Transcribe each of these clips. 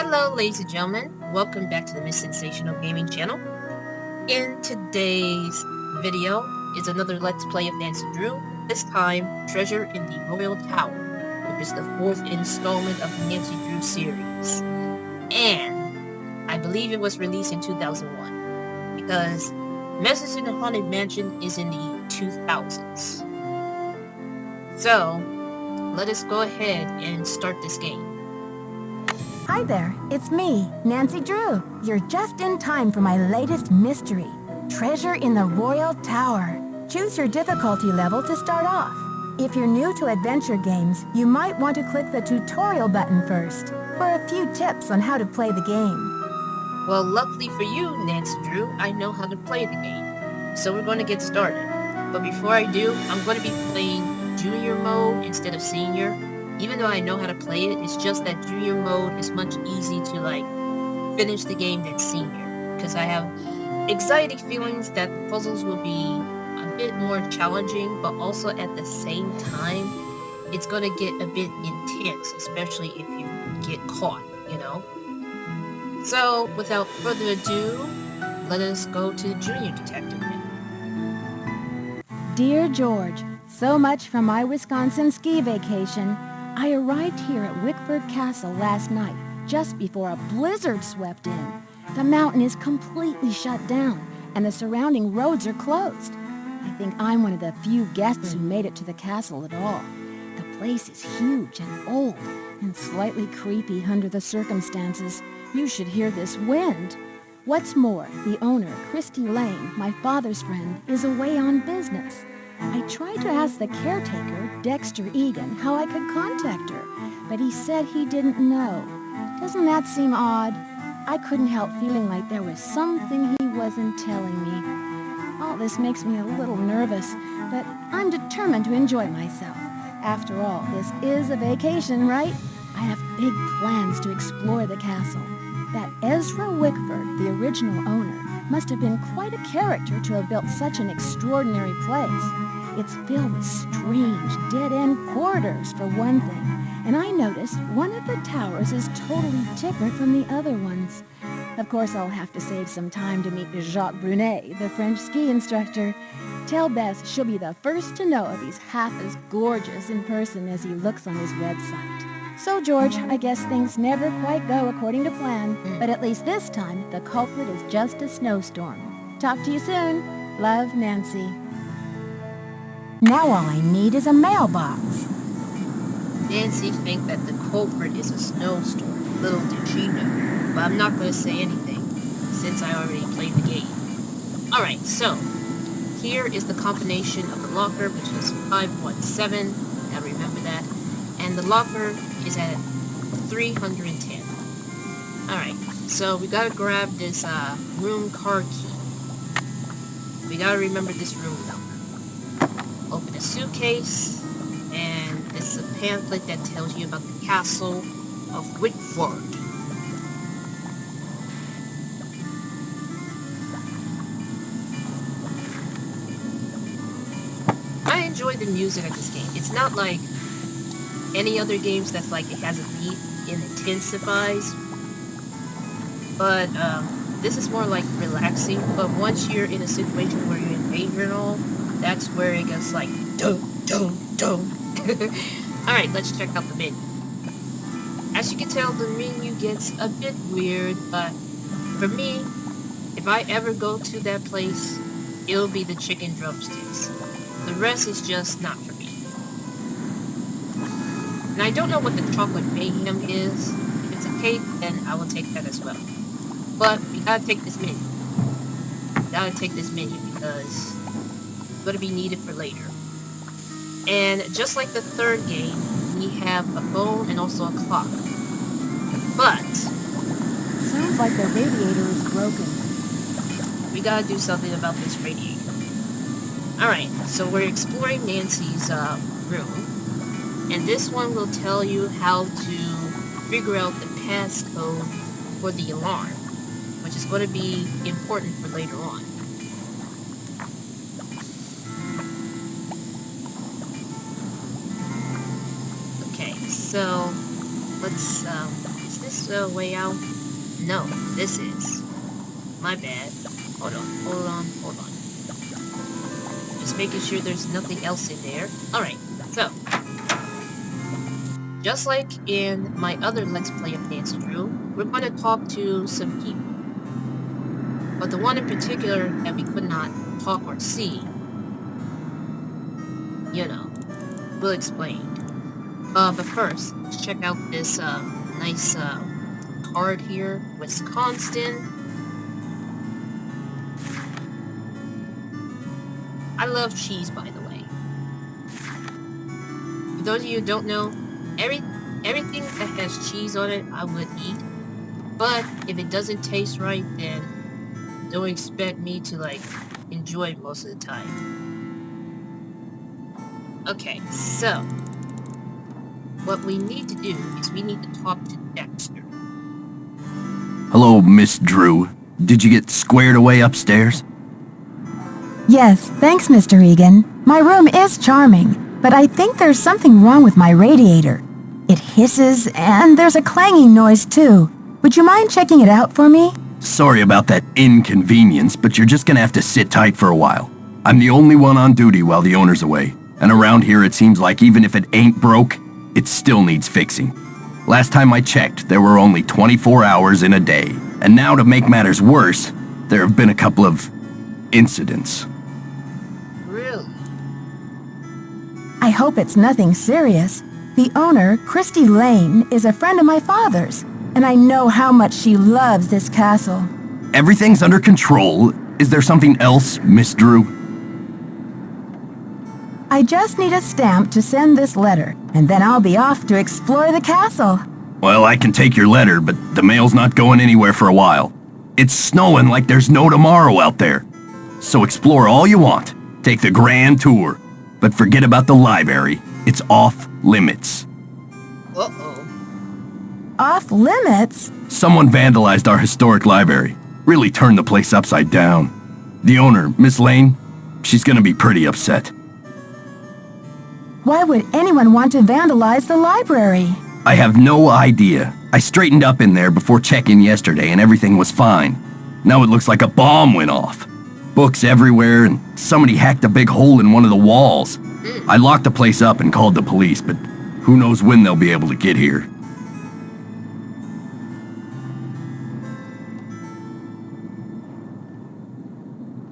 Hello, ladies and gentlemen. Welcome back to the Miss Sensational Gaming channel. In today's video is another Let's Play of Nancy Drew, this time Treasure in the Royal Tower, which is the fourth installment of the Nancy Drew series. And I believe it was released in 2001, because Message in the Haunted Mansion is in the 2000s. So, let us go ahead and start this game. Hi there, it's me, Nancy Drew. You're just in time for my latest mystery, Treasure in the Royal Tower. Choose your difficulty level to start off. If you're new to adventure games, you might want to click the tutorial button first for a few tips on how to play the game. Well, luckily for you, Nancy Drew, I know how to play the game. So we're going to get started. But before I do, I'm going to be playing Junior mode instead of Senior. Even though I know how to play it, it's just that Junior mode is much easier to finish the game than Senior. Because I have anxiety feelings that the puzzles will be a bit more challenging, but also at the same time, it's going to get a bit intense, especially if you get caught, you know? So, without further ado, let us go to Junior Detective now. Dear George, so much from my Wisconsin ski vacation. I arrived here at Wickford Castle last night, just before a blizzard swept in. The mountain is completely shut down, and the surrounding roads are closed. I think I'm one of the few guests who made it to the castle at all. The place is huge and old, and slightly creepy under the circumstances. You should hear this wind. What's more, the owner, Christy Lane, my father's friend, is away on business. I tried to ask the caretaker, Dexter Egan, how I could contact her, but he said he didn't know. Doesn't that seem odd? I couldn't help feeling like there was something he wasn't telling me. All this makes me a little nervous, but I'm determined to enjoy myself. After all, this is a vacation, right? I have big plans to explore the castle. That Ezra Wickford, the original owner, must have been quite a character to have built such an extraordinary place. It's filled with strange, dead-end corridors, for one thing, and I noticed one of the towers is totally different from the other ones. Of course, I'll have to save some time to meet Jacques Brunet, the French ski instructor. Tell Bess she'll be the first to know if he's half as gorgeous in person as he looks on his website. So, George, I guess things never quite go according to plan, but at least this time, the culprit is just a snowstorm. Talk to you soon. Love, Nancy. Now all I need is a mailbox. Nancy thinks that the culprit is a snowstorm. Little did she know. But I'm not going to say anything, since I already played the game. Alright, so, here is the combination of the locker, which is 517. Now remember that. And the locker is at 310. Alright, so we gotta grab this room car key. We gotta remember this room number. Open a suitcase, and this is a pamphlet that tells you about the castle of Wickford. I enjoy the music of this game. It's not like any other games that's like it has a beat and intensifies, but this is more like relaxing. But once you're in a situation where you're in danger and all, that's where it gets like dum dum dum. Alright, let's check out the menu. As you can tell, the menu gets a bit weird, but for me, if I ever go to that place, it'll be the chicken drumsticks. The rest is just not for me. And I don't know what the chocolate mayhem is. If it's a cake, then I will take that as well. But we gotta take this menu. We gotta take this menu because it's gonna be needed for later. And just like the third game, we have a phone and also a clock. But Sounds like the radiator is broken. we gotta do something about this radiator. Alright, so we're exploring Nancy's room. And this one will tell you how to figure out the passcode for the alarm, which is going to be important for later on. Okay, so let's, is this the way out? No, this is. My bad. Hold on. Just making sure there's nothing else in there. Alright, so. Just like in my other Let's Play of Nancy Drew, we're going to talk to some people. But the one in particular that we could not talk or see, you know, we'll explain. But first, let's check out this nice card here, Wisconsin. I love cheese, by the way. For those of you who don't know, everything that has cheese on it, I would eat. But if it doesn't taste right, then don't expect me to, like, enjoy it most of the time. Okay, so what we need to do is we need to talk to Dexter. Hello, Miss Drew. Did you get squared away upstairs? Yes, thanks, Mr. Egan. My room is charming, but I think there's something wrong with my radiator. It hisses, and there's a clanging noise, too. Would you mind checking it out for me? Sorry about that inconvenience, but you're just gonna have to sit tight for a while. I'm the only one on duty while the owner's away, and around here it seems like even if it ain't broke, it still needs fixing. Last time I checked, there were only 24 hours in a day, and now to make matters worse, there have been a couple of incidents. Really? I hope it's nothing serious. The owner, Christy Lane, is a friend of my father's, and I know how much she loves this castle. Everything's under control. Is there something else, Miss Drew? I just need a stamp to send this letter, and then I'll be off to explore the castle. Well, I can take your letter, but the mail's not going anywhere for a while. It's snowing like there's no tomorrow out there. So explore all you want. Take the grand tour. But forget about the library. It's off limits. Uh-oh. Off limits? Someone vandalized our historic library. Really turned the place upside down. The owner, Miss Lane, she's gonna be pretty upset. Why would anyone want to vandalize the library? I have no idea. I straightened up in there before check-in yesterday and everything was fine. Now it looks like a bomb went off. Books everywhere and somebody hacked a big hole in one of the walls. I locked the place up and called the police, but who knows when they'll be able to get here.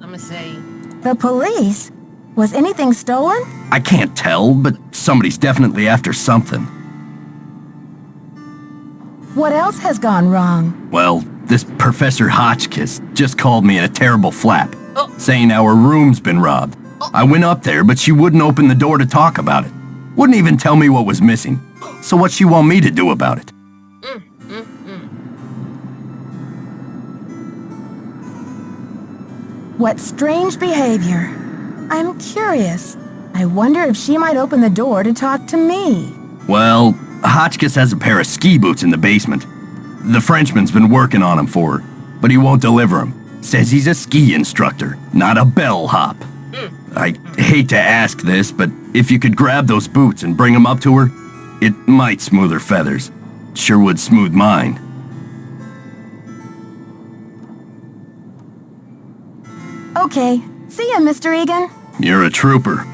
I'm gonna say, The police? Was anything stolen? I can't tell, but somebody's definitely after something. What else has gone wrong? Well, this Professor Hotchkiss just called me in a terrible flap, Oh. saying our room's been robbed. I went up there, but she wouldn't open the door to talk about it. Wouldn't even tell me what was missing. So what she want me to do about it? What strange behavior. I'm curious. I wonder if she might open the door to talk to me. Well, Hotchkiss has a pair of ski boots in the basement. The Frenchman's been working on them for her, but he won't deliver them. Says he's a ski instructor, not a bellhop. I hate to ask this, but if you could grab those boots and bring them up to her, it might smooth her feathers. Sure would smooth mine. Okay. See ya, Mr. Egan. You're a trooper.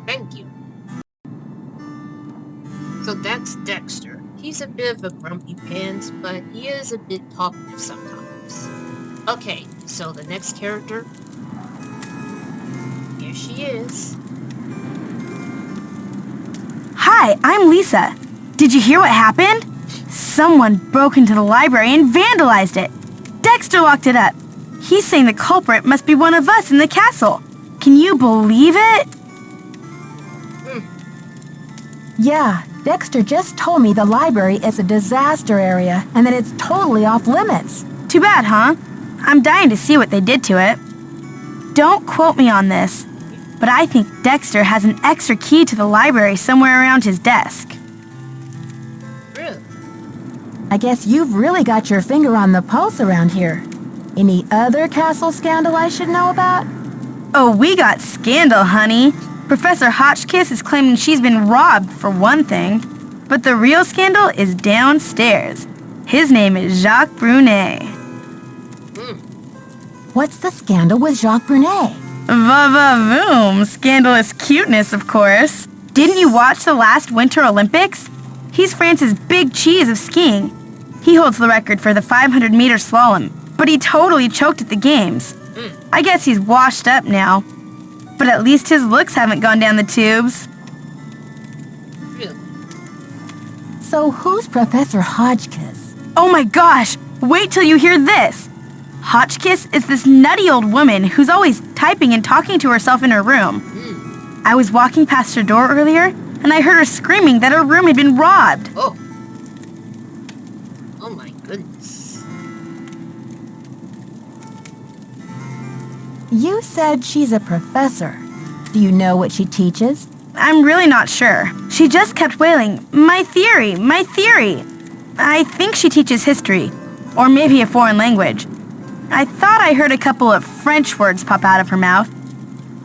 thank you. So that's Dexter. He's a bit of a grumpy pants, but he is a bit talkative sometimes. Okay, so the next character. Here she is. Hi, I'm Lisa. Did you hear what happened? Someone broke into the library and vandalized it. Dexter locked it up. He's saying the culprit must be one of us in the castle. Can you believe it? Yeah, Dexter just told me the library is a disaster area and that it's totally off limits. Too bad, huh? I'm dying to see what they did to it. Don't quote me on this, but I think Dexter has an extra key to the library somewhere around his desk. Really? I guess you've really got your finger on the pulse around here. Any other castle scandal I should know about? Oh, we got scandal, honey. Professor Hotchkiss is claiming she's been robbed, for one thing. But the real scandal is downstairs. His name is Jacques Brunet. What's the scandal with Jacques Brunet? Va-va-voom. Scandalous cuteness, of course. Didn't you watch the last Winter Olympics? He's France's big cheese of skiing. He holds the record for the 500-meter slalom, but he totally choked at the games. I guess he's washed up now. But at least his looks haven't gone down the tubes. Really? So who's Professor Hotchkiss? Oh my gosh! Wait till you hear this! Hotchkiss is this nutty old woman who's always typing and talking to herself in her room. I was walking past her door earlier, and I heard her screaming that her room had been robbed. Oh. Oh my goodness. You said she's a professor. Do you know what she teaches? I'm really not sure. She just kept wailing, "My theory, my theory." I think she teaches history, or maybe a foreign language. I thought I heard a couple of French words pop out of her mouth.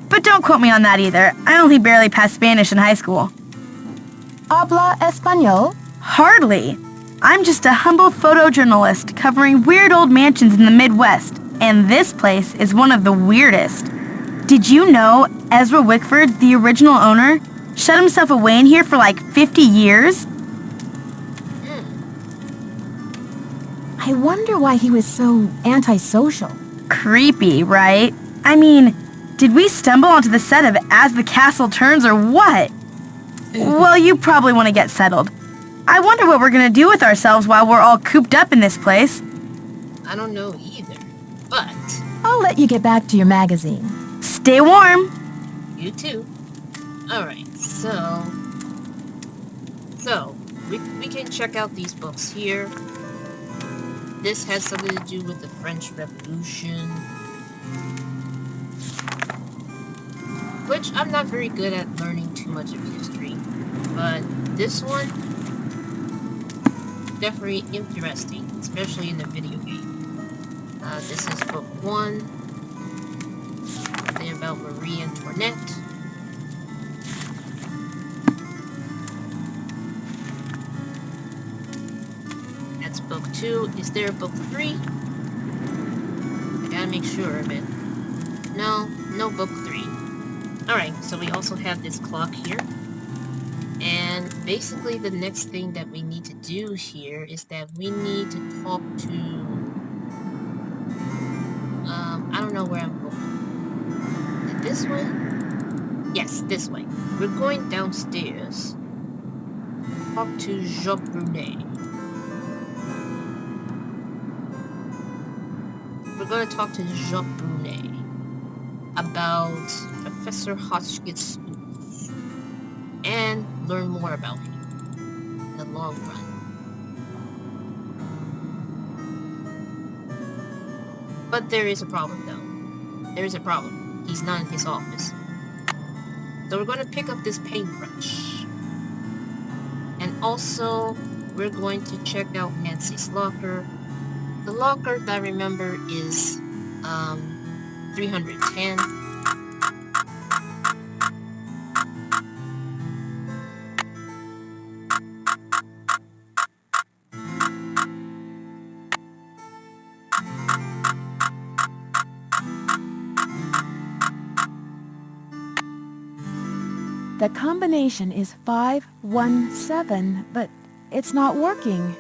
But don't quote me on that either. I only barely passed Spanish in high school. Habla español? Hardly. I'm just a humble photojournalist covering weird old mansions in the Midwest, and this place is one of the weirdest. Did you know Ezra Wickford, the original owner, shut himself away in here for like 50 years? I wonder why he was so antisocial. Creepy, right? I mean, did we stumble onto the set of As the Castle Turns or what? Well, you probably want to get settled. I wonder what we're going to do with ourselves while we're all cooped up in this place. I don't know either. But I'll let you get back to your magazine. Stay warm. you too. Alright, so we can check out these books here. This has something to do with the French Revolution, which I'm not very good at learning too much of history, but this one, definitely interesting, especially in the video game. This is book 1, something about Marie Antoinette. That's book 2. Is there a book 3? I gotta make sure of it. No, no book 3. Alright, so we also have this clock here. And basically the next thing that we need to do here is that we need to talk to... I don't know where I'm going. Is it this way? Yes, this way. We're going downstairs. Talk to Jacques Brunet. We're going to talk to Jacques Brunet about Professor Hotchkiss and learn more about him in the long run. But there is a problem, though. There is a problem. He's not in his office. So we're going to pick up this paintbrush. And also, we're going to check out Nancy's locker. The locker that I remember is 310. The combination is 517, but it's not working.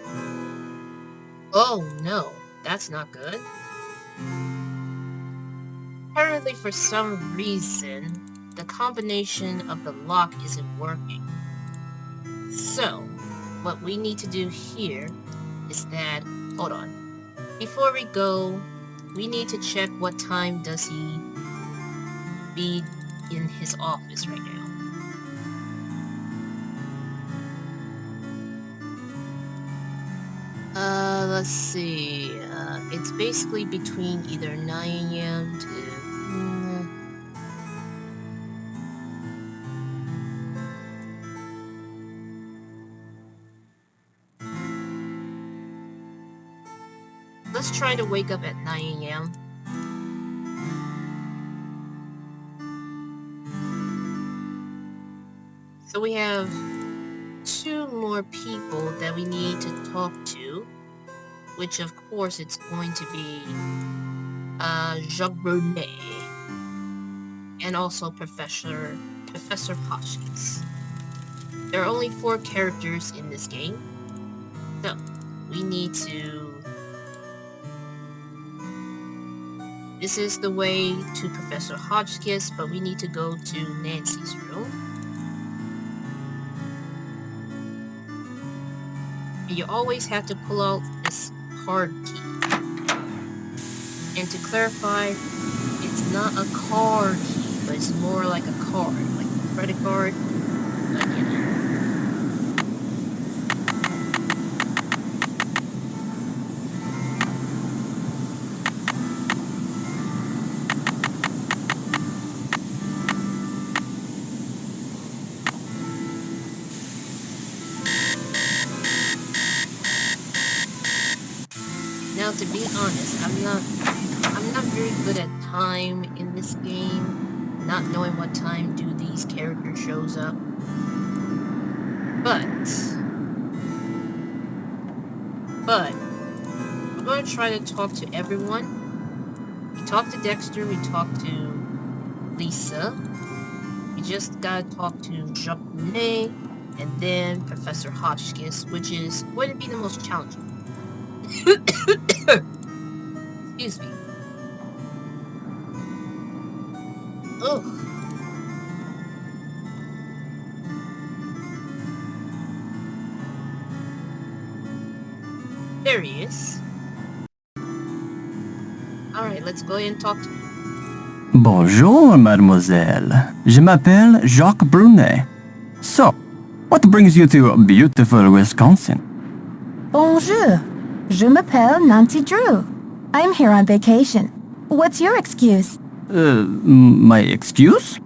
Oh no, that's not good. Apparently for some reason, the combination of the lock isn't working. So, what we need to do here is that, hold on. Before we go, we need to check what time does he be in his office right now. Let's see, it's basically between either 9 a.m. to... Let's try to wake up at 9 a.m. So we have 2 more people that we need to talk to. which of course it's going to be Jacques Brunet, and also Professor Hotchkiss. There are only 4 characters in this game, so we need to... This is the way to Professor Hotchkiss, but we need to go to Nancy's room. And you always have to pull out this card key. And to clarify, it's not a card key, but it's more like a card, like a credit card. Like, you know. Now, to be honest, I'm not very good at time in this game, not knowing what time do these characters shows up. But we're going to try to talk to everyone. We talked to Dexter, we talked to Lisa. We just gotta talk to Jacques Brunet, and then Professor Hotchkiss, which is going to be the most challenging. Excuse me. Ugh. There he is. Alright, let's go ahead and talk to him. Bonjour, mademoiselle. Je m'appelle Jacques Brunet. So, what brings you to beautiful Wisconsin? Bonjour. Je m'appelle Nancy Drew. I'm here on vacation. What's your excuse? My excuse?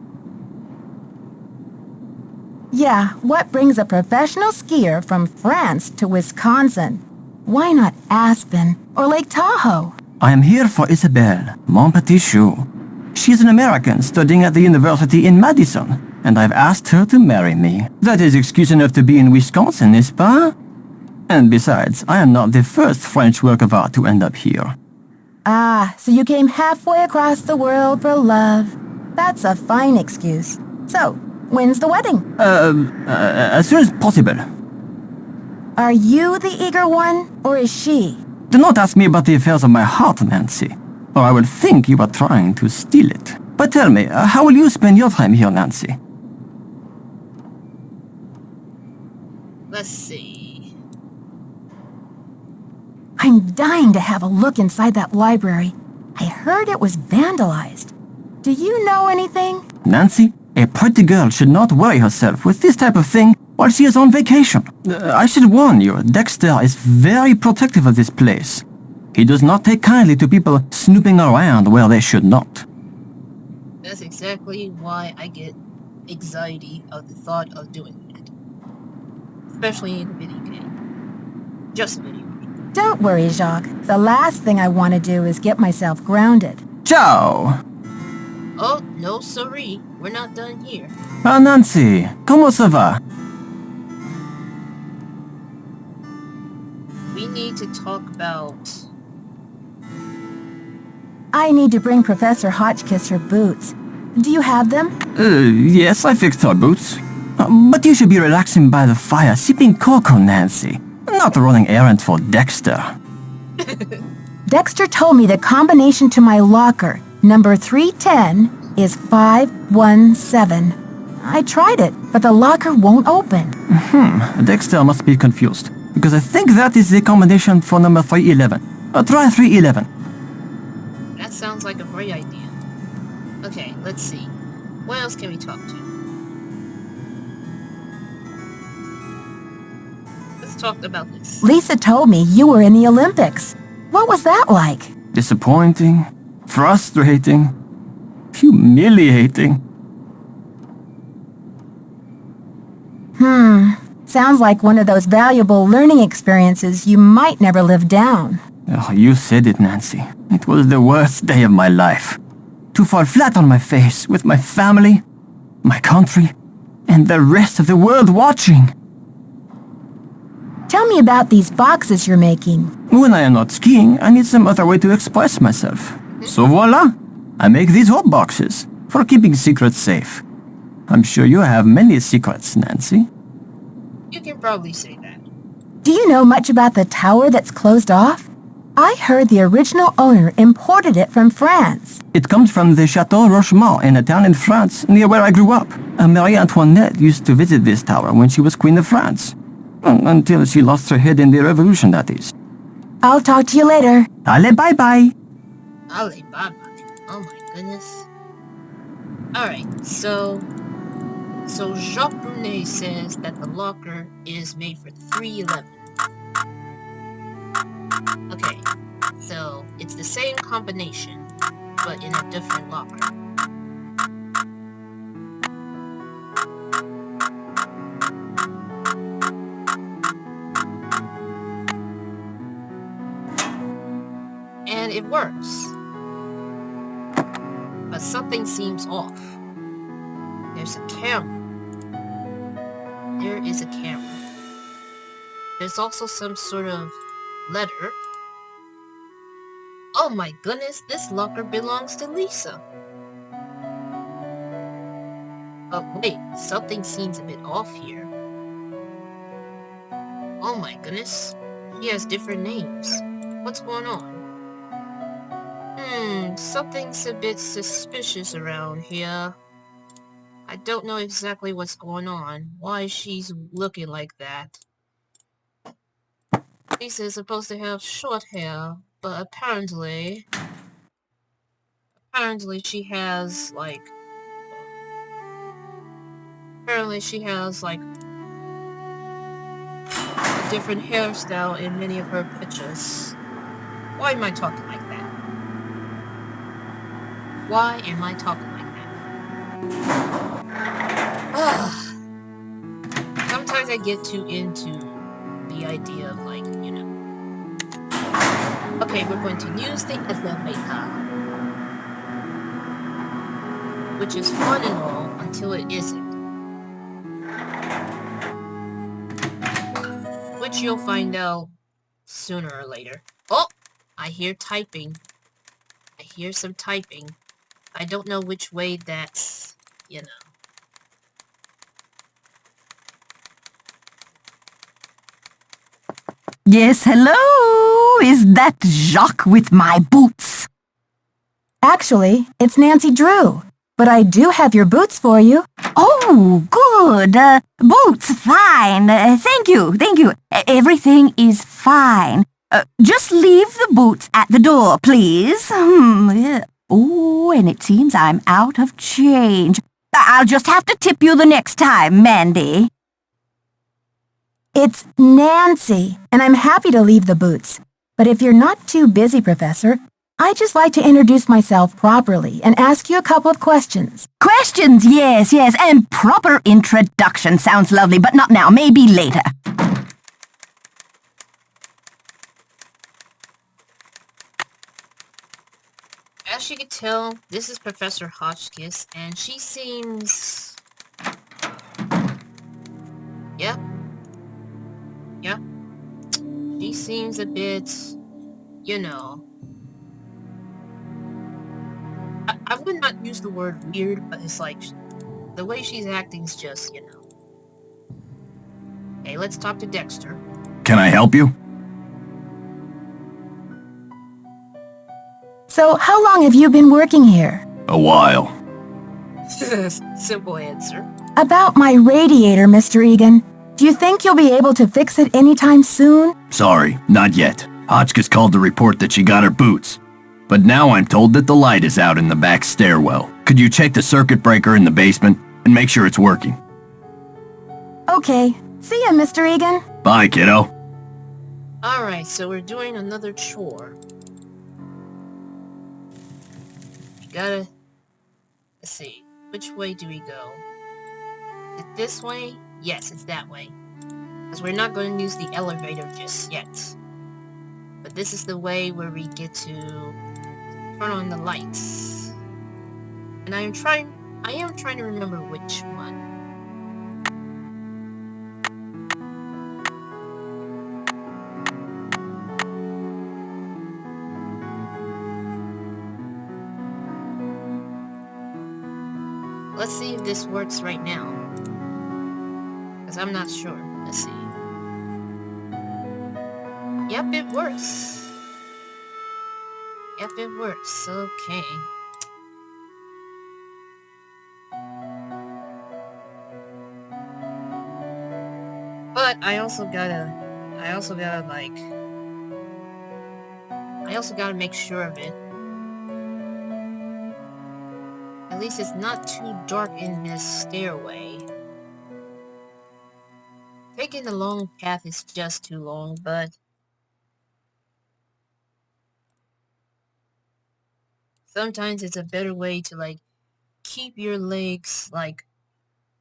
Yeah, what brings a professional skier from France to Wisconsin? Why not Aspen or Lake Tahoe? I am here for Isabelle, mon petit chou. She's an American studying at the university in Madison, and I've asked her to marry me. That is excuse enough to be in Wisconsin, n'est-ce pas? And besides, I am not the first French work of art to end up here. Ah, so you came halfway across the world for love. That's a fine excuse. So, when's the wedding? As soon as possible. Are you the eager one, or is she? Do not ask me about the affairs of my heart, Nancy, or I will think you are trying to steal it. But tell me, how will you spend your time here, Nancy? Let's see. I'm dying to have a look inside that library. I heard it was vandalized. Do you know anything? Nancy, a pretty girl should not worry herself with this type of thing while she is on vacation. I should warn you, Dexter is very protective of this place. He does not take kindly to people snooping around where they should not. That's exactly why I get anxiety of the thought of doing that. Especially in a video game. Just a video game. Don't worry, Jacques. The last thing I want to do is get myself grounded. Ciao! Oh, no sorry. We're not done here. Ah, Nancy, comment ça va? We need to talk about... I need to bring Professor Hotchkiss her boots. Do you have them? Yes, I fixed her boots. But you should be relaxing by the fire, sipping cocoa, Nancy. Not running errands for Dexter. Dexter told me the combination to my locker, number 310, is 517. I tried it, but the locker won't open. Dexter must be confused, because I think that is the combination for number 311. Try 311. That sounds like a great idea. Okay, let's see. What else can we talk to? Let's talk about this. Lisa told me you were in the Olympics. What was that like? Disappointing, frustrating, humiliating. Sounds like one of those valuable learning experiences you might never live down. Oh, you said it, Nancy. It was the worst day of my life. To fall flat on my face with my family, my country, and the rest of the world watching. Tell me about these boxes you're making. When I am not skiing, I need some other way to express myself. So voila! I make these hot boxes for keeping secrets safe. I'm sure you have many secrets, Nancy. You can probably say that. Do you know much about the tower that's closed off? I heard the original owner imported it from France. It comes from the Chateau Rochemont in a town in France near where I grew up. Marie Antoinette used to visit this tower when she was Queen of France. Until she lost her head in the Revolution, that is. I'll talk to you later. Allez, bye-bye. Ali Baba. Oh my goodness. Alright, so Jacques Brunet says that the locker is made for 311. Okay, so it's the same combination, but in a different locker. And it works. But something seems off. There's a camera. There is a camera. There's also some sort of letter. Oh my goodness, this locker belongs to Lisa. But wait, something seems a bit off here. Oh my goodness, he has different names. What's going on? Something's a bit suspicious around here. I don't know exactly what's going on. Why she's looking like that. Lisa is supposed to have short hair, but apparently she has like a different hairstyle in many of her pictures. Why am I talking like that? Why am I talking like that? Sometimes I get too into the idea of like, you know. Okay, we're going to use the elevator. Which is fun and all until it isn't. Which you'll find out sooner or later. Oh! I hear typing. I hear some typing. I don't know which way that's, you know. Yes, hello? Is that Jacques with my boots? Actually, it's Nancy Drew. But I do have your boots for you. Oh, good. Boots, fine. Thank you. Everything is fine. Just leave the boots at the door, please. Yeah. Oh, and it seems I'm out of change. I'll just have to tip you the next time, Mandy. It's Nancy, and I'm happy to leave the boots. But if you're not too busy, Professor, I'd just like to introduce myself properly and ask you a couple of questions. Questions, yes, and proper introduction sounds lovely, but not now, maybe later. As you can tell, this is Professor Hotchkiss, and she seems... Yep. She seems a bit, you know... I would not use the word weird, but it's like, the way she's acting is just, you know... Okay, let's talk to Dexter. Can I help you? So, how long have you been working here? A while. Simple answer. About my radiator, Mr. Egan. Do you think you'll be able to fix it anytime soon? Sorry, not yet. Hotchkiss called to report that she got her boots. But now I'm told that the light is out in the back stairwell. Could you check the circuit breaker in the basement and make sure it's working? Okay. See ya, Mr. Egan. Bye, kiddo. Alright, so we're doing another chore. We gotta... Let's see. Which way do we go? Is it this way? Yes, it's that way. Because we're not going to use the elevator just yet. But this is the way where we get to turn on the lights. And I am trying to remember which one. Let's see if this works right now. Because I'm not sure. Let's see. Yep, it works. Yep, it works. Okay. But I also gotta make sure of it. At least it's not too dark in this stairway. Taking the long path is just too long, but sometimes it's a better way to, like, keep your legs, like,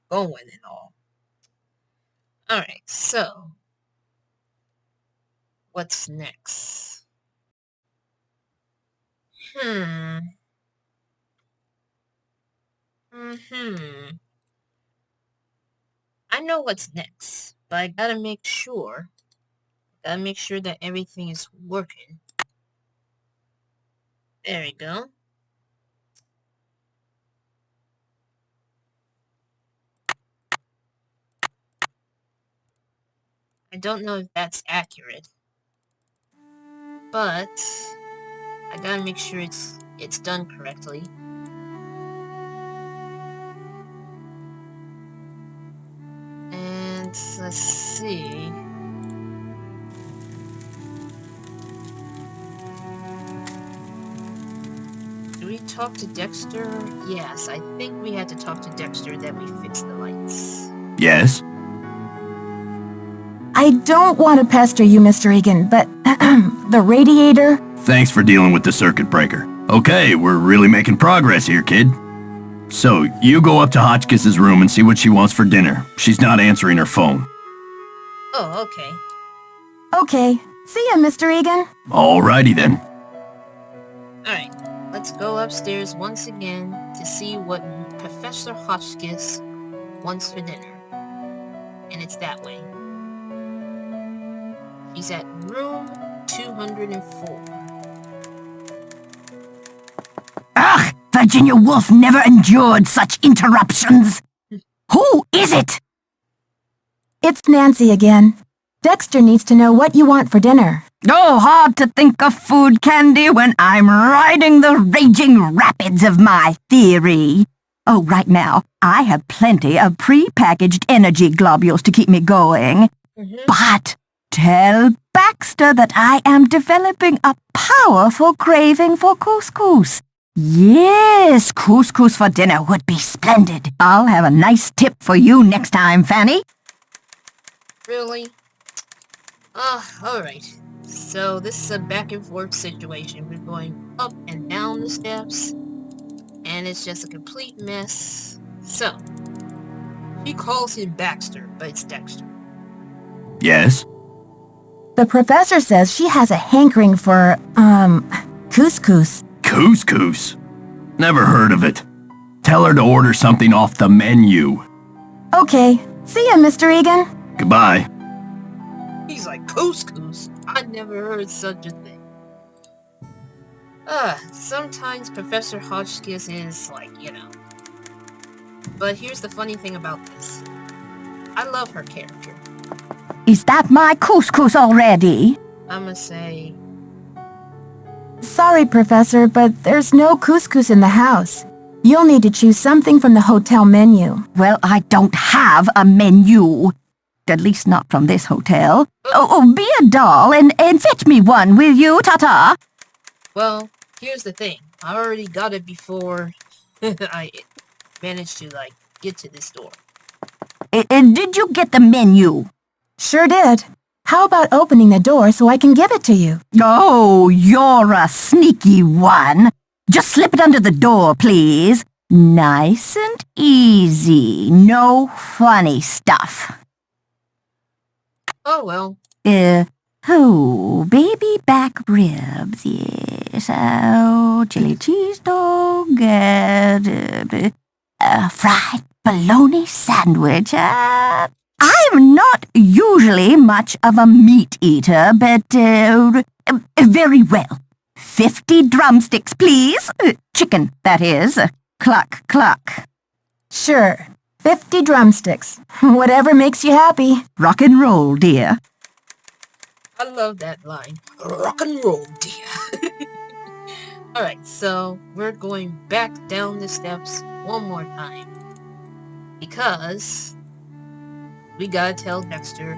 going and all. Alright, so what's next? I know what's next, but I gotta make sure that everything is working. There we go. I don't know if that's accurate, but I gotta make sure it's done correctly. And let's see. Do we talk to Dexter? Yes, I think we had to talk to Dexter that we fixed the lights. Yes? I don't want to pester you, Mr. Egan, but the radiator... Thanks for dealing with the circuit breaker. Okay, we're really making progress here, kid. So, you go up to Hotchkiss's room and see what she wants for dinner. She's not answering her phone. Oh, okay. Okay. See ya, Mr. Egan. Alrighty then. Alright, let's go upstairs once again to see what Professor Hotchkiss wants for dinner. And it's that way. He's at room 204. Ugh! Virginia Woolf never endured such interruptions. Who is it? It's Nancy again. Dexter needs to know what you want for dinner. Oh, hard to think of food, Candy, when I'm riding the raging rapids of my theory. Oh, right now, I have plenty of pre-packaged energy globules to keep me going. But tell Baxter that I am developing a powerful craving for couscous. Yes, couscous for dinner would be splendid. I'll have a nice tip for you next time, Fanny. Really? Alright. So this is a back and forth situation. We're going up and down the steps, and it's just a complete mess. So, he calls him Baxter, but it's Dexter. Yes? The professor says she has a hankering for, couscous. Couscous? Never heard of it. Tell her to order something off the menu. Okay. See ya, Mr. Egan. Goodbye. He's like, couscous? I never heard such a thing. Sometimes Professor Hotchkiss is like, you know. But here's the funny thing about this. I love her character. Is that my couscous already? I'ma say... Sorry, Professor, but there's no couscous in the house. You'll need to choose something from the hotel menu. Well, I don't have a menu. At least not from this hotel. Be a doll and fetch me one, will you, Tata? Well, here's the thing. I already got it before I managed to, like, get to this door. Did you get the menu? Sure did. How about opening the door so I can give it to you? Oh, you're a sneaky one. Just slip it under the door, please. Nice and easy. No funny stuff. Oh, well. Baby back ribs, yes. Oh, chili cheese dog, fried bologna sandwich. I'm not usually much of a meat eater, but, very well. 50 drumsticks, please. Chicken, that is. Cluck, cluck. Sure. 50 drumsticks. Whatever makes you happy. Rock and roll, dear. I love that line. Rock and roll, dear. Alright, so we're going back down the steps one more time. Because we gotta tell Dexter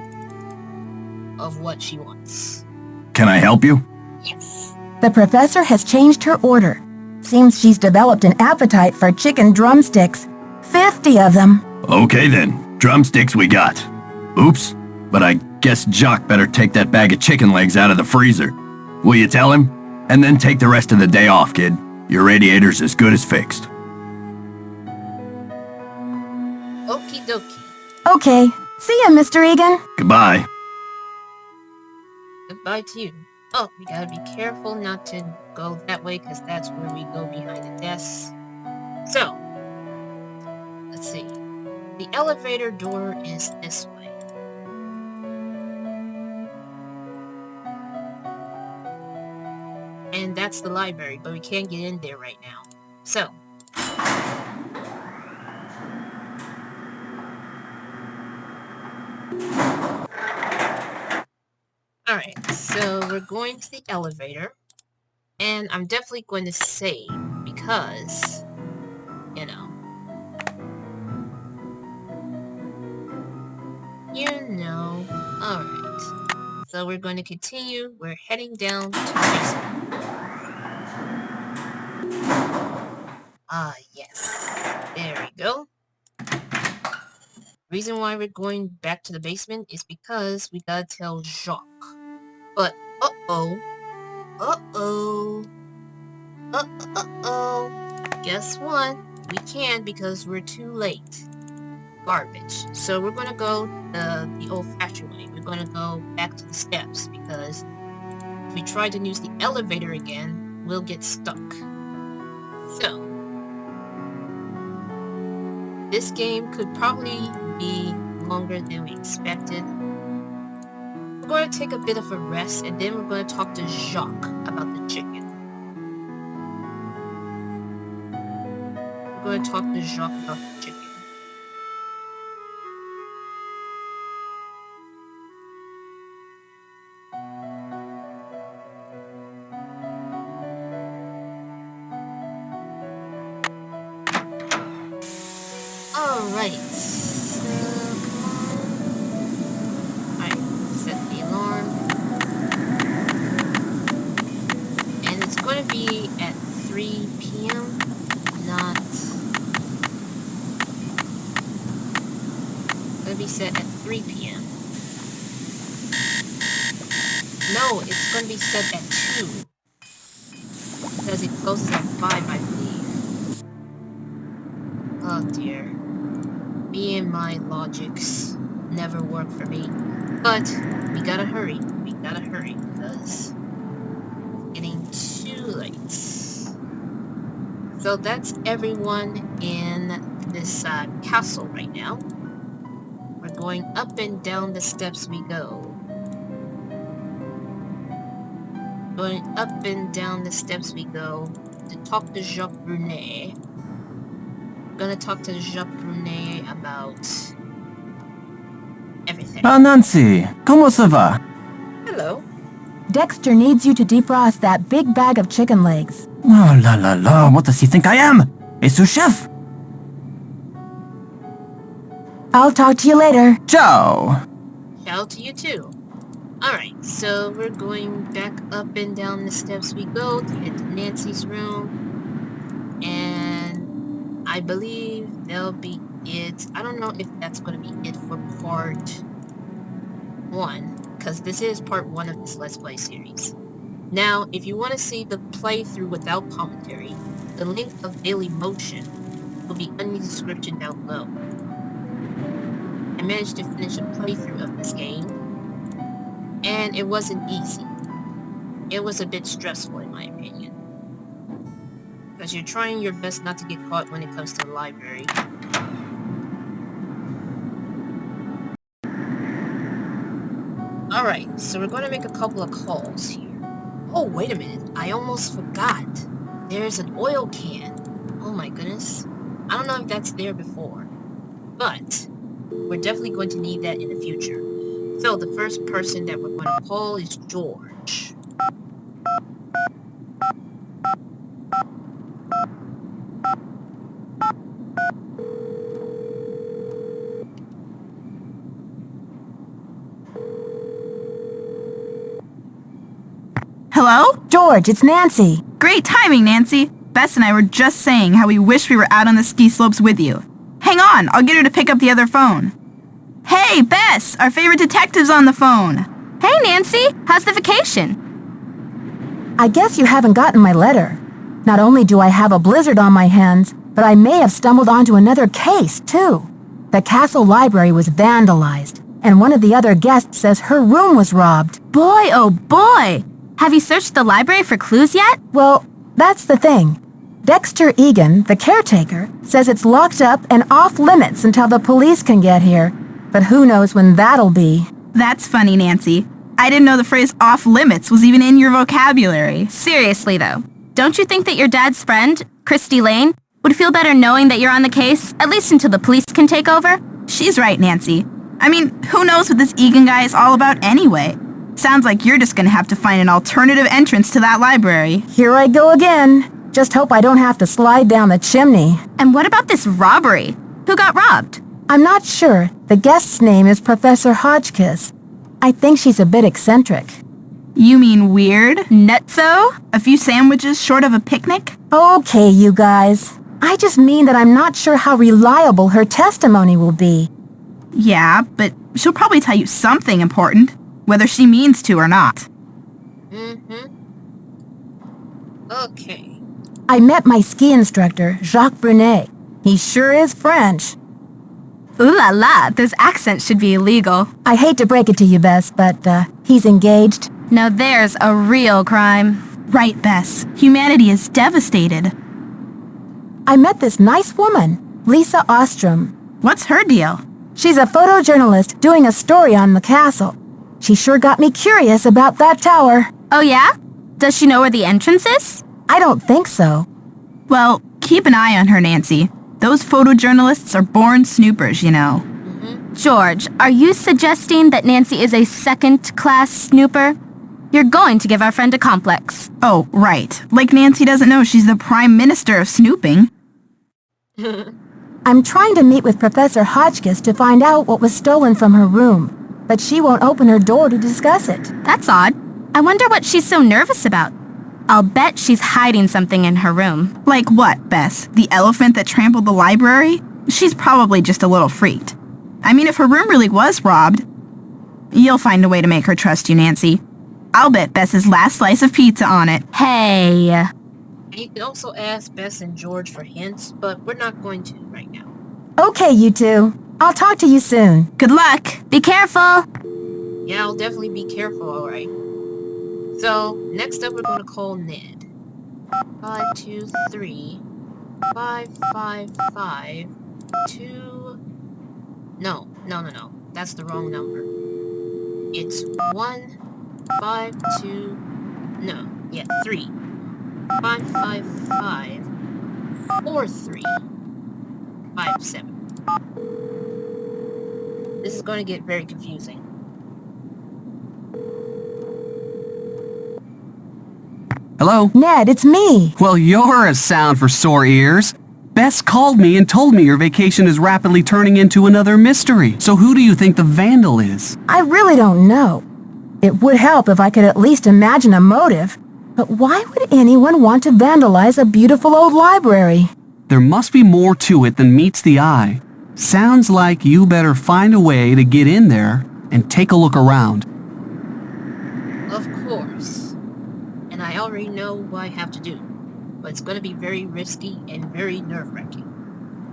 of what she wants. Can I help you? Yes. The professor has changed her order. Seems she's developed an appetite for chicken drumsticks. 50 of them. Okay then, drumsticks we got. Oops, but I guess Jock better take that bag of chicken legs out of the freezer. Will you tell him? And then take the rest of the day off, kid. Your radiator's as good as fixed. Okie dokie. Okay. See ya, Mr. Egan. Goodbye. Goodbye to you. Oh, we gotta be careful not to go that way, because that's where we go behind the desk. So, let's see. The elevator door is this way. And that's the library, but we can't get in there right now. So, alright, so we're going to the elevator. And I'm definitely going to save, because, you know. Alright. So we're going to continue. We're heading down to the basement. Ah, yes. There we go. Reason why we're going back to the basement is because we gotta tell Jacques. But, uh-oh. Uh-oh. Uh-oh. Guess what? We can't because we're too late. Garbage. So we're gonna go the old-fashioned way. We're gonna go back to the steps because if we try to use the elevator again, we'll get stuck. So, this game could probably be longer than we expected. We're going to take a bit of a rest and then we're going to talk to Jacques about the chicken. We're going to talk to Jacques about the chicken. Alright, so alright, set the alarm. And it's going to be at 3 p.m., not... It's going to be set at 3 p.m. No, it's going to be set at 2. Because it closes at 5, I believe. Oh dear. Me and my logics never work for me. But we gotta hurry. We gotta hurry because it's getting too late. So that's everyone in this castle right now. We're going up and down the steps we go. Going up and down the steps we go to talk to Jacques Brunet. Gonna talk to Jacques Brunet about everything. Ah, Nancy, comment ça va? Hello. Dexter needs you to defrost that big bag of chicken legs. Oh la la la, what does he think I am? A sous chef? I'll talk to you later. Ciao! Ciao to you too. Alright, so we're going back up and down the steps we go to get to Nancy's room. And I believe that'll be it. I don't know if that's going to be it for part 1, because this is part 1 of this Let's Play series. Now, if you want to see the playthrough without commentary, the link of Dailymotion will be in the description down below. I managed to finish a playthrough of this game, and it wasn't easy. It was a bit stressful in my opinion. Because you're trying your best not to get caught when it comes to the library. Alright, so we're going to make a couple of calls here. Oh, wait a minute. I almost forgot. There's an oil can. Oh my goodness. I don't know if that's there before, but we're definitely going to need that in the future. So the first person that we're going to call is George. Hello? George, it's Nancy. Great timing, Nancy. Bess and I were just saying how we wish we were out on the ski slopes with you. Hang on, I'll get her to pick up the other phone. Hey, Bess, our favorite detective's on the phone. Hey, Nancy. How's the vacation? I guess you haven't gotten my letter. Not only do I have a blizzard on my hands, but I may have stumbled onto another case, too. The castle library was vandalized, and one of the other guests says her room was robbed. Boy, oh boy. Have you searched the library for clues yet? Well, that's the thing. Dexter Egan, the caretaker, says it's locked up and off limits until the police can get here. But who knows when that'll be. That's funny, Nancy. I didn't know the phrase off limits was even in your vocabulary. Seriously, though, don't you think that your dad's friend, Christy Lane, would feel better knowing that you're on the case, at least until the police can take over? She's right, Nancy. I mean, who knows what this Egan guy is all about anyway? Sounds like you're just gonna have to find an alternative entrance to that library. Here I go again. Just hope I don't have to slide down the chimney. And what about this robbery? Who got robbed? I'm not sure. The guest's name is Professor Hotchkiss. I think she's a bit eccentric. You mean weird? Nutso? A few sandwiches short of a picnic? Okay, you guys. I just mean that I'm not sure how reliable her testimony will be. Yeah, but she'll probably tell you something important, whether she means to or not. Okay. I met my ski instructor, Jacques Brunet. He sure is French. Ooh la la, those accents should be illegal. I hate to break it to you, Bess, but he's engaged. Now there's a real crime. Right, Bess. Humanity is devastated. I met this nice woman, Lisa Ostrom. What's her deal? She's a photojournalist doing a story on the castle. She sure got me curious about that tower. Oh yeah? Does she know where the entrance is? I don't think so. Well, keep an eye on her, Nancy. Those photojournalists are born snoopers, you know. George, are you suggesting that Nancy is a second-class snooper? You're going to give our friend a complex. Oh, right. Like Nancy doesn't know she's the prime minister of snooping. I'm trying to meet with Professor Hotchkiss to find out what was stolen from her room, but she won't open her door to discuss it. That's odd. I wonder what she's so nervous about. I'll bet she's hiding something in her room. Like what, Bess? The elephant that trampled the library? She's probably just a little freaked. I mean, if her room really was robbed, you'll find a way to make her trust you, Nancy. I'll bet Bess's last slice of pizza on it. Hey. And you can also ask Bess and George for hints, but we're not going to right now. Okay, you two. I'll talk to you soon. Good luck. Be careful. Yeah, I'll definitely be careful, alright. So, next up we're going to call Ned. 523 555 2... No. That's the wrong number. It's 152... No. Yeah, 3. 555 4357. This is going to get very confusing. Hello? Ned, it's me. Well, you're a sound for sore ears. Bess called me and told me your vacation is rapidly turning into another mystery. So who do you think the vandal is? I really don't know. It would help if I could at least imagine a motive. But why would anyone want to vandalize a beautiful old library? There must be more to it than meets the eye. Sounds like you better find a way to get in there and take a look around. Of course. And I already know what I have to do. But it's going to be very risky and very nerve-wracking.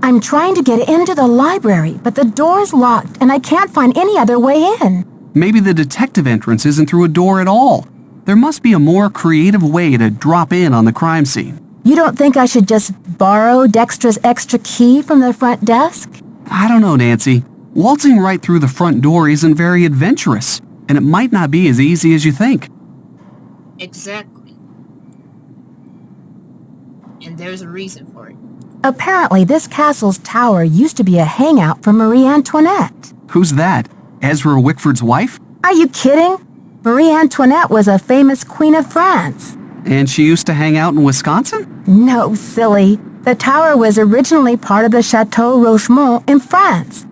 I'm trying to get into the library, but the door's locked and I can't find any other way in. Maybe the detective entrance isn't through a door at all. There must be a more creative way to drop in on the crime scene. You don't think I should just borrow Dexter's extra key from the front desk? I don't know, Nancy. Waltzing right through the front door isn't very adventurous, and it might not be as easy as you think. Exactly. And there's a reason for it. Apparently, this castle's tower used to be a hangout for Marie Antoinette. Who's that? Ezra Wickford's wife? Are you kidding? Marie Antoinette was a famous queen of France. And she used to hang out in Wisconsin? No, silly. The tower was originally part of the Chateau Rochemont in France.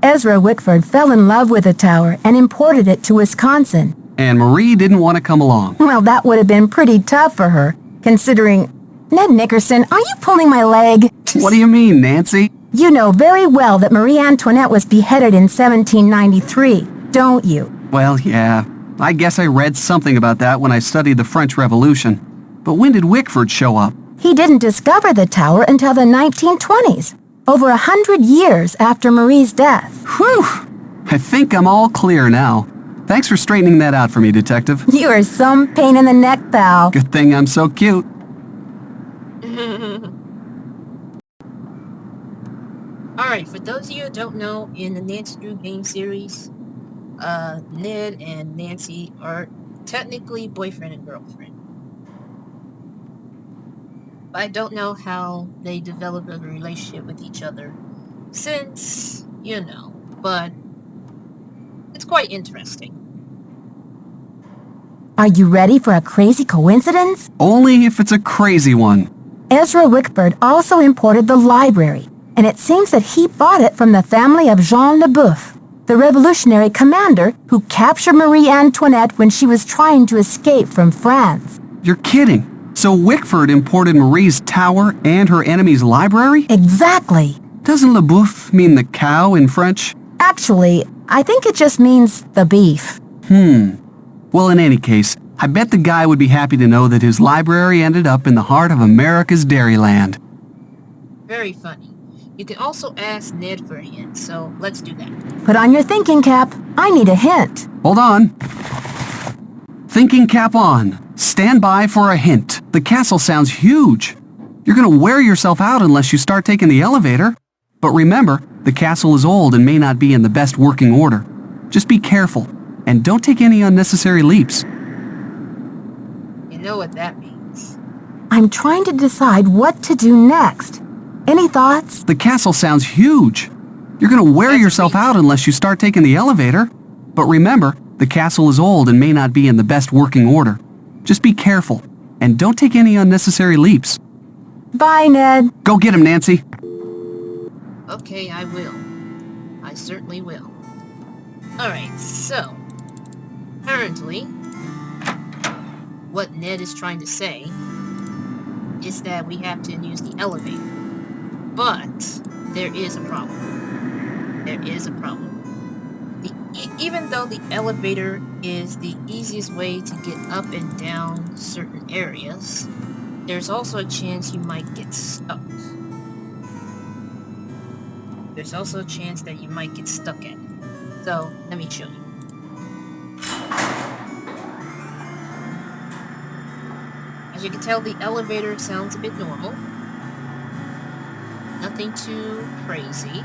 Ezra Wickford fell in love with the tower and imported it to Wisconsin. And Marie didn't want to come along. Well, that would have been pretty tough for her, considering... Ned Nickerson, are you pulling my leg? What do you mean, Nancy? You know very well that Marie Antoinette was beheaded in 1793, don't you? Well, yeah. I guess I read something about that when I studied the French Revolution. But when did Wickford show up? He didn't discover the tower until the 1920s, over 100 years after Marie's death. Whew! I think I'm all clear now. Thanks for straightening that out for me, Detective. You are some pain in the neck, pal. Good thing I'm so cute. Alright, for those of you who don't know, in the Nancy Drew game series, Ned and Nancy are technically boyfriend and girlfriend. But I don't know how they developed a relationship with each other since, you know, but it's quite interesting. Are you ready for a crazy coincidence? Only if it's a crazy one. Ezra Wickford also imported the library, and it seems that he bought it from the family of Jean Leboeuf, the revolutionary commander who captured Marie Antoinette when she was trying to escape from France. You're kidding. So Wickford imported Marie's tower and her enemy's library? Exactly. Doesn't Leboeuf mean the cow in French? Actually, I think it just means the beef. Well, in any case, I bet the guy would be happy to know that his library ended up in the heart of America's Dairyland. Very funny. You can also ask Ned for a hint, so let's do that. Put on your thinking cap. I need a hint. Hold on. Thinking cap on. Stand by for a hint. The castle sounds huge. You're gonna wear yourself out unless you start taking the elevator. But remember, the castle is old and may not be in the best working order. Just be careful, and don't take any unnecessary leaps. You know what that means. I'm trying to decide what to do next. Any thoughts? The castle sounds huge. You're gonna wear yourself out unless you start taking the elevator. But remember, the castle is old and may not be in the best working order. Just be careful, and don't take any unnecessary leaps. Bye, Ned. Go get him, Nancy. Okay, I will. I certainly will. Alright, so... Currently, what Ned is trying to say is that we have to use the elevator. But there is a problem. There is a problem. Even though the elevator is the easiest way to get up and down certain areas, there's also a chance you might get stuck. There's also a chance that you might get stuck at it. So, let me show you. As you can tell, the elevator sounds a bit normal. Nothing too crazy.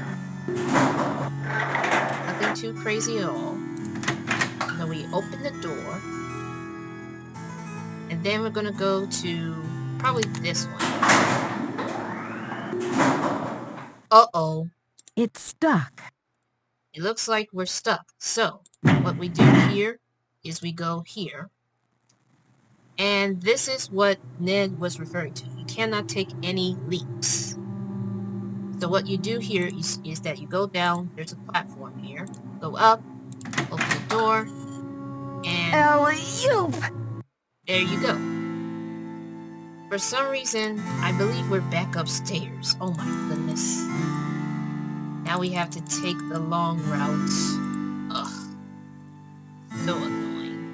Nothing too crazy at all. Now we open the door. And then we're gonna go to probably this one. Uh-oh. It's stuck. It looks like we're stuck. So, what we do here is we go here. And this is what Ned was referring to. You cannot take any leaps. So what you do here is that you go down, there's a platform here, go up, open the door, and there you go. For some reason, I believe we're back upstairs. Oh my goodness. Now we have to take the long route. Ugh. So annoying.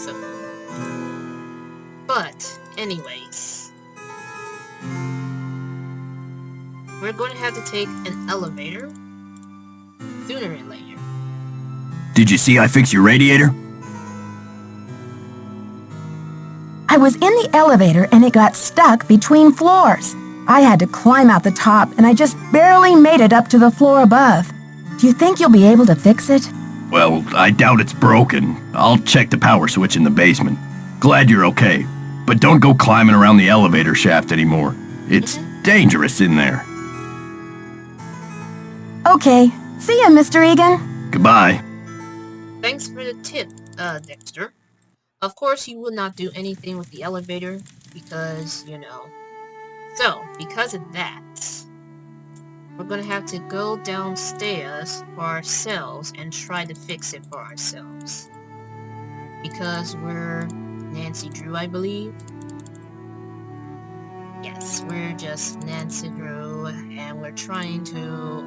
So annoying. But, anyways. We're going to have to take an elevator sooner or later. Did you see I fixed your radiator? I was in the elevator and it got stuck between floors. I had to climb out the top and I just barely made it up to the floor above. Do you think you'll be able to fix it? Well, I doubt it's broken. I'll check the power switch in the basement. Glad you're okay. But don't go climbing around the elevator shaft anymore. It's dangerous in there. Okay. See ya, Mr. Egan. Goodbye. Thanks for the tip, Dexter. Of course, you will not do anything with the elevator because, you know. So, because of that, we're gonna have to go downstairs for ourselves and try to fix it for ourselves. Because we're Nancy Drew, I believe. Yes, we're just Nancy Drew, and we're trying to,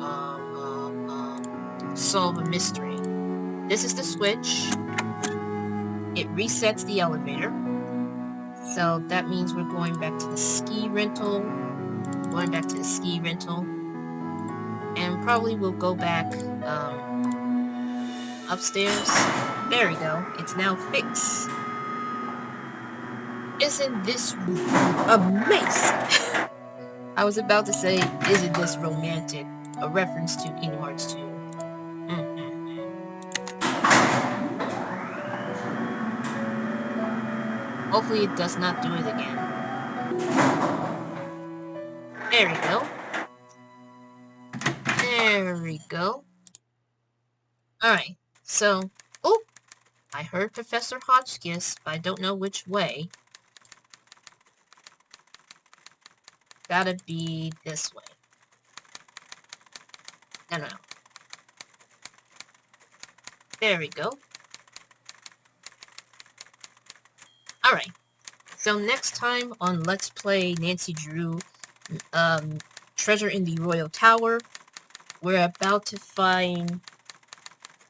solve a mystery. This is the switch. It resets the elevator. So that means we're going back to the ski rental. And probably we'll go back, upstairs. There we go. It's now fixed. Isn't this amazing? I was about to say, isn't this romantic? A reference to Kingdom Hearts 2. Hopefully it does not do it again. There we go. There we go. Alright, so... Oh! I heard Professor Hotchkiss, but I don't know which way. Gotta be this way. No. There we go. Alright, so next time on Let's Play Nancy Drew Treasure in the Royal Tower, we're about to find...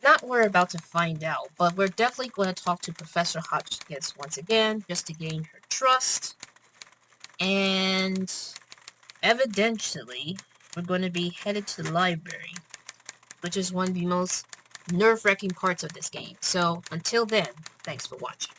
Not we're about to find out, but we're definitely going to talk to Professor Hotchkiss once again, just to gain her trust. And evidently, we're going to be headed to the library, which is one of the most nerve-wracking parts of this game. So, until then, thanks for watching.